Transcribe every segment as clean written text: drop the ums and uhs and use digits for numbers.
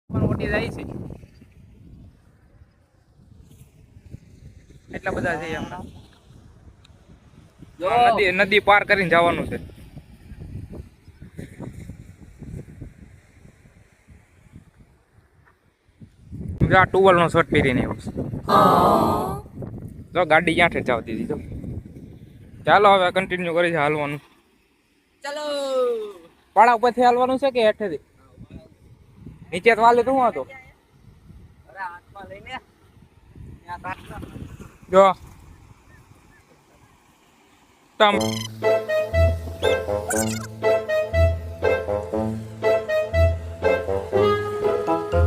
મોટી જાય છે એટલા બધા છે હમણાં. નદી પાર કરીને જવાનું છે. આ ટુવલ નો શર્ટ પહેરીને તો ગાડી ક્યાં જતી હતી. તો ચાલો હવે કન્ટિન્યુ કરી છે હાલવાનું. ચાલો પાડા ઉપરથી હાલવાનું છે કે હેઠેથી નીચે તો હાલે. શું હતો જો તમ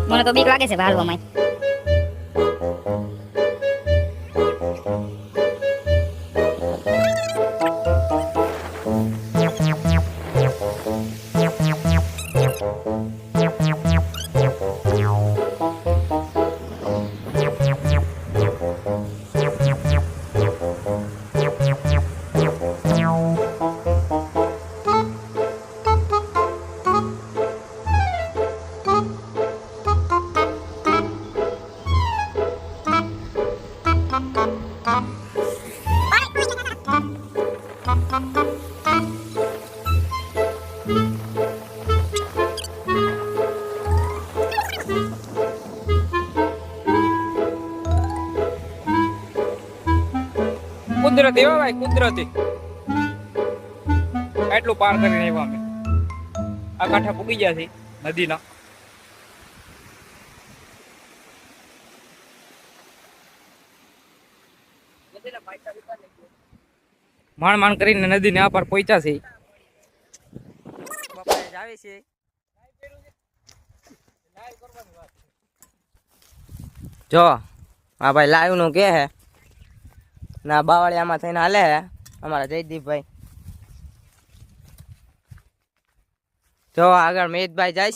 મને તો બીક લાગે છે હાલવામાં. કુદરતી હો ભાઈ, કુદરતી. એટલું પાર કરીને આવ્યા અમે. આ કાંઠા પૂગી ગયા છે નદીના. માંડ માંડ કરીને નદી ને આ પાર પહોંચ્યા છે. આવે છે જો હા ભાઈ, લાઈવ નું કે હે ના બાવળિયામાં થઈને હાલે હે અમારા જયદીપભાઈ. જો આગળ મેદભાઈ જાય છે.